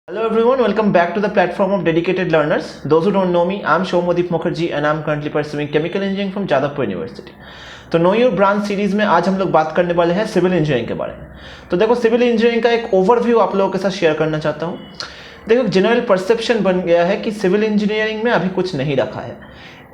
Hello everyone, welcome back to the platform of dedicated learners. Those who don't know me, I'm Shomodip Mukherjee and I'm currently pursuing chemical engineering from Jadavpur University. तो know your branch series में आज हम लोग बात करने वाले हैं civil engineering के बारे में। तो देखो, सिविल इंजीनियरिंग का एक ओवरव्यू आप लोगों के साथ शेयर करना चाहता हूँ। देखो, जनरल परसेप्शन बन गया है कि सिविल इंजीनियरिंग में अभी कुछ नहीं रखा है।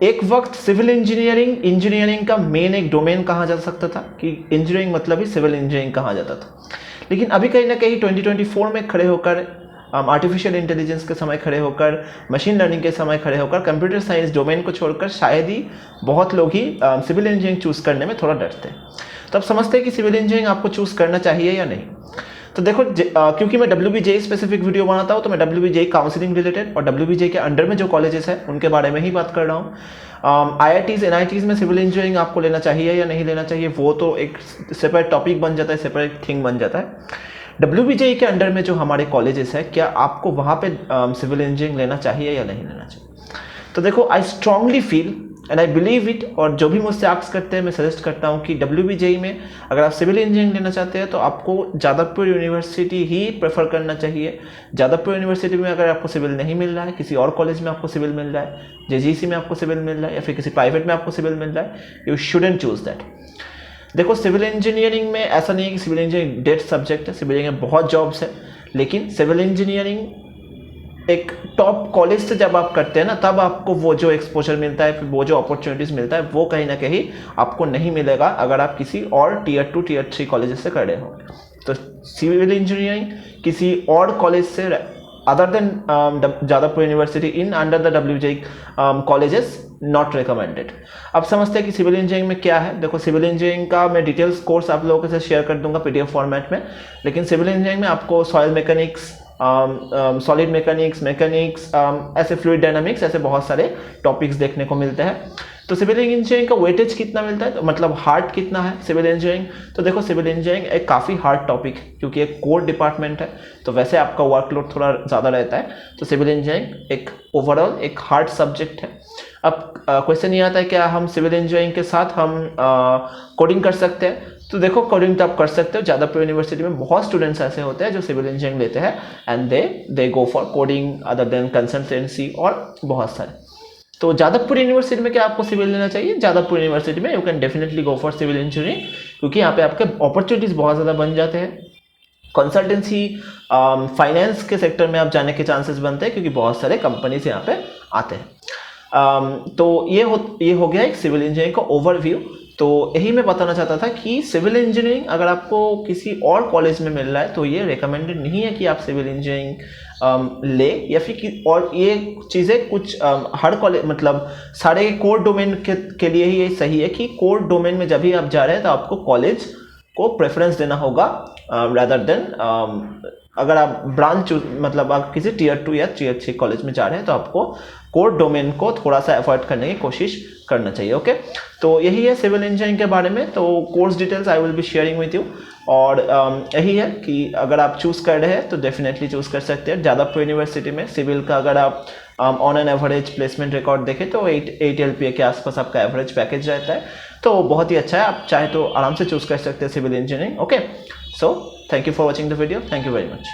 एक वक्त सिविल इंजीनियरिंग का मेन एक डोमेन कहा जा सकता था कि इंजीनियरिंग मतलब ही सिविल इंजीनियरिंग कहा जाता था। लेकिन अभी कहीं ना कहीं 2024 में खड़े होकर, आर्टिफिशियल इंटेलिजेंस के समय खड़े होकर, मशीन लर्निंग के समय खड़े होकर, कंप्यूटर साइंस डोमेन को छोड़कर शायद ही बहुत लोग ही सिविल इंजीनियरिंग चूज़ करने में थोड़ा डरते हैं। तो आप समझते हैं कि सिविल इंजीनियरिंग आपको चूज़ करना चाहिए या नहीं। तो देखो, क्योंकि मैं WBJ स्पेसिफिक वीडियो बनाता हूँ, तो मैं WBJ काउंसलिंग रिलेटेड और WBJ के अंडर में जो कॉलेजेस हैं उनके बारे में ही बात कर रहा हूँ। IITs NITs में सिविल इंजीनियरिंग आपको लेना चाहिए या नहीं लेना चाहिए, वो तो एक सेपरेट टॉपिक बन जाता है, सेपरेट थिंग बन जाता है। WBJ के अंडर में जो हमारे कॉलेजेस है, क्या आपको वहाँ पे सिविल इंजीनियरिंग लेना चाहिए या नहीं लेना चाहिए। तो देखो, I strongly feel and I believe it, और जो भी मुझसे आस्क करते हैं मैं सजेस्ट करता हूँ कि WBJ में अगर आप सिविल इंजीनियरिंग लेना चाहते हैं तो आपको जादवपुर यूनिवर्सिटी ही प्रेफर करना चाहिए। जादवपुर यूनिवर्सिटी में अगर आपको सिविल नहीं मिल रहा है, किसी और कॉलेज में आपको सिविल मिल रहा है, JGC में आपको सिविल मिल रहा है या फिर किसी प्राइवेट में आपको सिविल मिल रहा है, यू शुडंट चूज दैट। देखो, सिविल इंजीनियरिंग में ऐसा नहीं है कि सिविल इंजीनियरिंग डेड सब्जेक्ट है। सिविल इंजीनियरिंग में बहुत जॉब्स है, लेकिन सिविल इंजीनियरिंग एक टॉप कॉलेज से जब आप करते हैं ना, तब आपको वो जो एक्सपोजर मिलता है, फिर वो जो अपॉर्चुनिटीज मिलता है, वो कहीं ना कहीं आपको नहीं मिलेगा अगर आप किसी और Tier 2 Tier 3 कॉलेज से कर रहे हो। तो सिविल इंजीनियरिंग किसी और कॉलेज से other than Jadavpur university in under the WBJ colleges not recommended. अब समझते हैं कि सिविल इंजीनियरिंग में क्या है। देखो, सिविल इंजीनियरिंग का मैं डिटेल्स कोर्स आप लोगों के साथ शेयर कर दूंगा PDF फॉर्मेट में। लेकिन सिविल इंजीनियरिंग में आपको सॉइल मैकेनिक्स, सॉलिड मैकेनिक्स, ऐसे फ्लूइड डायनामिक्स, ऐसे बहुत सारे टॉपिक्स देखने को मिलते हैं। तो सिविल इंजीनियरिंग का वेटेज कितना मिलता है, तो मतलब हार्ड कितना है सिविल इंजीनियरिंग। तो देखो, सिविल इंजीनियरिंग एक काफ़ी हार्ड टॉपिक है क्योंकि एक कोर डिपार्टमेंट है, तो वैसे आपका वर्कलोड थोड़ा ज़्यादा रहता है। तो सिविल इंजीनियरिंग एक ओवरऑल एक हार्ड सब्जेक्ट है। अब क्वेश्चन ये आता है क्या हम सिविल इंजीनियरिंग के साथ हम कोडिंग कर सकते हैं। तो देखो, कोडिंग तो आप कर सकते हो। जादवपुर यूनिवर्सिटी में बहुत स्टूडेंट्स ऐसे होते हैं जो सिविल इंजीनियरिंग लेते हैं and they go for coding other than consultancy और बहुत सारे। तो जादवपुर यूनिवर्सिटी में क्या आपको सिविल लेना चाहिए? जादवपुर यूनिवर्सिटी में you can definitely go for civil engineering, क्योंकि यहाँ पे आपके अपॉर्चुनिटीज बहुत ज़्यादा बन जाते हैं। कंसल्टेंसी, फाइनेंस के सेक्टर में आप जाने के चांसेस बनते हैं क्योंकि बहुत सारे कंपनीज यहाँ पे आते हैं। तो ये हो गया एक सिविल इंजीनियरिंग का ओवरव्यू। तो यही मैं बताना चाहता था कि सिविल इंजीनियरिंग अगर आपको किसी और कॉलेज में मिल रहा है तो ये रिकमेंडेड नहीं है कि आप सिविल इंजीनियरिंग ले, या फिर और ये चीज़ें कुछ हर कॉलेज मतलब सारे कोर डोमेन के लिए ही ये सही है कि कोर डोमेन में जब भी आप जा रहे हैं तो आपको कॉलेज को प्रेफरेंस देना होगा रादर देन अगर आप ब्रांच मतलब आप किसी Tier 2 या Tier 3 कॉलेज में जा रहे हैं तो आपको कोर डोमेन को थोड़ा सा अवॉइड करने की कोशिश करना चाहिए। ओके, तो यही है सिविल इंजीनियरिंग के बारे में। तो course details I will be sharing with you, और यही है कि अगर आप चूज़ कर रहे हैं तो डेफिनेटली चूज़ कर सकते हैं। जादवपुर यूनिवर्सिटी में सिविल का अगर आप on an average placement record देखें तो 8 LPA के आसपास आपका एवरेज पैकेज रहता है, तो बहुत ही अच्छा है। आप चाहे तो आराम से चूज़ कर सकते हैं civil engineering. Okay, so thank you for watching the video, thank you very much.